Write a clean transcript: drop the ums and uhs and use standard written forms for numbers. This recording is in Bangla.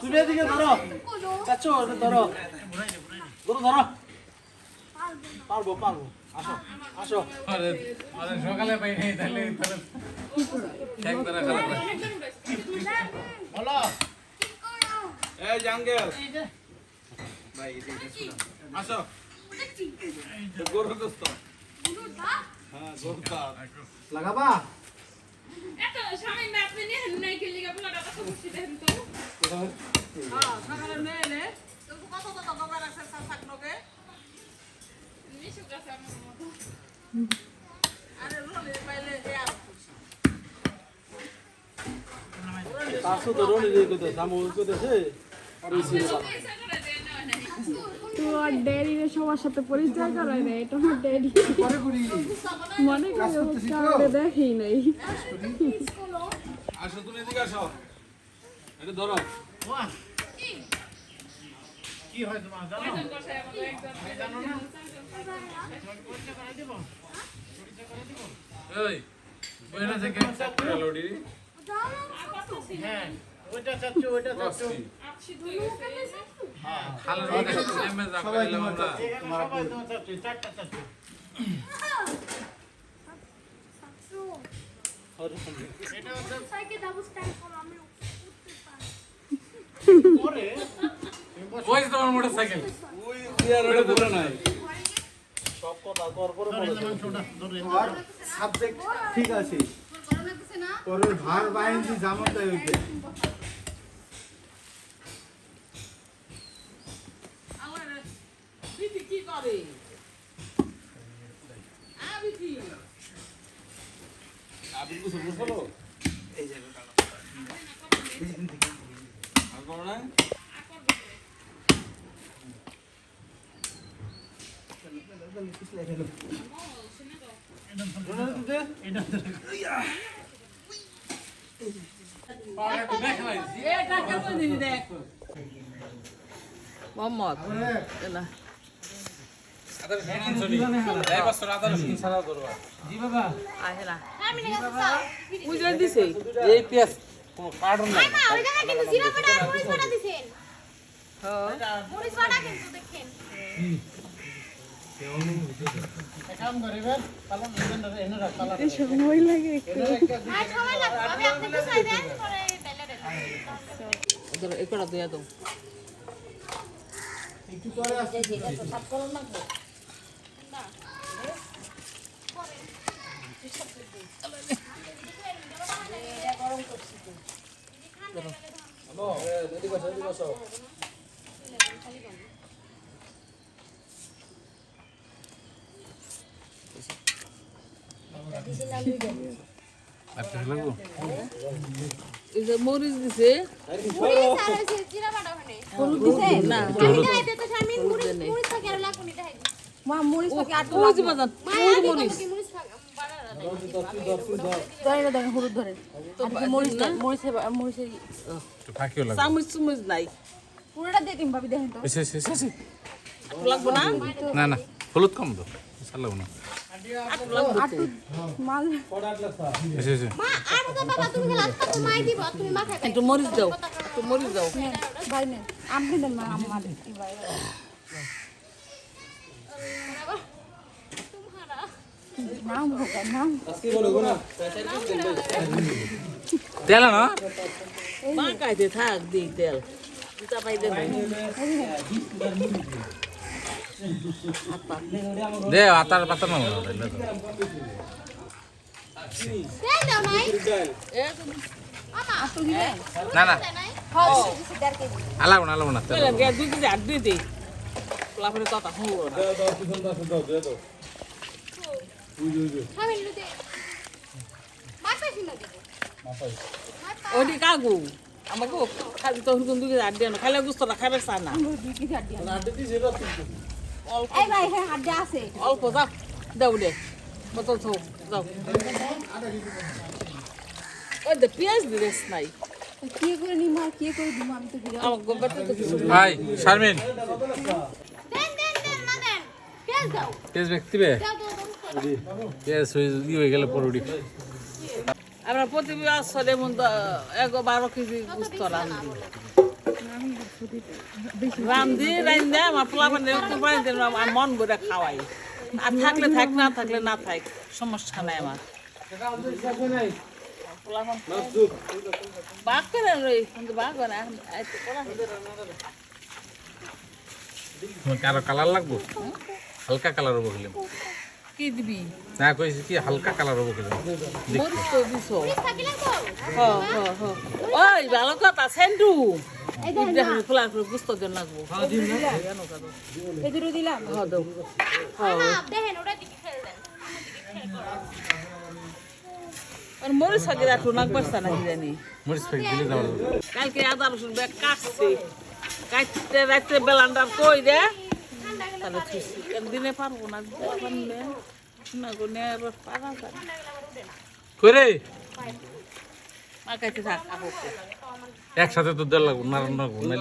তুমি এদিকে ধরো চাচ্ছো ধরো ধরো ধরো পারবো পারবো আসো আসো সকালে পাই নাই তাহলে বলো এই জাঙ্গেল ভাই এটা শুনো আসো গরু দোস্ত হ্যাঁ গরু কা লাগাবা এত সময় না আপনি নিয়ে নাই কে লিগা বলা কথা বুঝছি দেন তো হ্যাঁ সকালে নেলে তো কত কত বাবা রাখছে সাফাক নগে নিশু গাছ আমার মতো আরে রোলে পাইলে এ আর তাসু তো রোলে দিকে তো সামু কইতেছে আর এই সিনে তো আর ড্যাডির সবার সাথে পরিচয় করায় না এটা আমার ড্যাডি পরে করি মনে করে দেখেই নাই আসো তুমি এদিকে আসো এটা ধরো কি হয় তোমার জানো জানো না পরীক্ষা করে দেব এই ওইটা থেকে লোডি হ্যাঁ ওইটা চাচ্চু খালের মধ্যে এমএস রাখলাম আমরা সবাই তোমার চাচ্চু চারটা চাচ্চু এটা পরে ওই তোমার মোটরসাইকেল ওই ইয়ার ওটা ধরে নাই সব কথা তোর পরে আর সাবজেক্ট ঠিক আছে পরের ভার বাইন্দি জামাতে হইবে আমার বিপি কি করে বিপি আপনি কিছু বলো এই জায়গাটা আর কোন না এটা কেমন দিবি দেখ মোহাম্মদ না আদার শুনুন শুনি এই বছর আদার শুন সারা করবা জি বাবা আহেলা বুঝলে দিছে এই পেঁয়াজ কোন কার্টুন নাই না ওই জায়গায় কিন্তু জিরা বাটা আর মরিচ বাটা দিছেন হ্যাঁ মরিচ বাটা কিন্তু দেখেন কাম করিবেন পালন দিবেন এনে রাখ পালন সময় লাগে আর সময় লাগবে আমি আপনাকে চাই দেন পরে ডাইলে ওদের একড়া দিয়া দাও একটু পরে আসছে হ্যালো এদিকে বসো এদিকে বসো আচ্ছা লাগবো এই যে মরিচ দিছে মরিচ আর ওই যে জিরা বাটা ওখানে হলুদ দিছে না আমি দেখাইতে তো শারমিন মরিচ মরিচ থাকে আর লাগুনি দেখাই মা মরিচ পাকে আট ওই যে বাজার মা মরিচ মরিচ বাটা ধরে ধরে হলুদ ধরে আর মরিচ মরিচ মরিচের একটু ফাঁকিও লাগবে চামচ চুমচ নাই পুরোটা দিয়ে দিন ভাবি দেখেন তো এসে এসে এসে লাগবো না না না হলুদ কম তো চালাবো না মাল এসে এসে মা আর তো বাবা তুমি লাস্ট তো মাই দিব তুমি মাথায় একটু মরিচ দাও একটু মরিচ দাও ভাই নেন আপনি দেন না আমার ভাই নাম ভোগা নাম আজকে বলো না তেল না মা কাইতে থাক দি তেল দুটা পাই দে দে আতার পাতা না দেন দাও নাই এ মামা তো দিবেন না না নাই হ্যাঁ দিছি দেড় কেজি আলাবো না তেল কইলাম গে 2 কেজি 8 দিয়ে দে লাফরে কথা হুঁ দাও দাও পিছন দাও দে দাও শারমিন লুতে মাপে শুনে দিব মাপাই ওডি কাগু আমাকে খালি তো হুকুম 2 কেজি 8 দিয়ে না খালি গুস্তটা খাবে চা না 2 কেজি আট দিন না দিদি যেটা কিন্তু এই ভাই হ্যাঁ হাত যা আছে অল্প যাও দাও দে বোতল থো যাও ওই দে পেঁয়াজ দিস নাই কি করে নিম আর কি করে দিম আমি তো দিলাম আমার গোবরটা তো কিছু হাই শারমিন দেন না দেন পেঁয়াজ দাও পেঁয়াজ ব্যক্তি বে দাও দাও পেঁয়াজ হয়ে গেলে পরোটি আমরা প্রতি বছরে মতো 12 কেজি গুস্ত রান্ধি রান্ধি আমার পোলা বানিয়ে আমার মন করে খাওয়াই আর থাকলে থাক না থাকলে না থাক সমস্যা নাই আমার বাঘ করে রই কিন্তু বাঘ করে এখন কারো কালার লাগবো হালকা কালার হবো খেলে কি দিবি না কইছি কি হালকা কালার হবো খেলে মরিচ তো দিছো ওই ভালো কথা সেন্টু খোলা গুস্ত দেন লাগবো এই দুটো দিলাম দেখেন ওটা দিকে ফেল দেন আর মরিচ আগে রাখো নাক বাসতা না জানি মরিচ ফেক দিলে যাওয়া কালকে আদা রসুন ব্যাগ কাটছে কাটতে রাত্রে বেলান্ডার কই দে তাহলে দিনে পারবো না না গো নে পারা যায় করে মা কাছে থাক একসাথে তো দেড় লাগবো না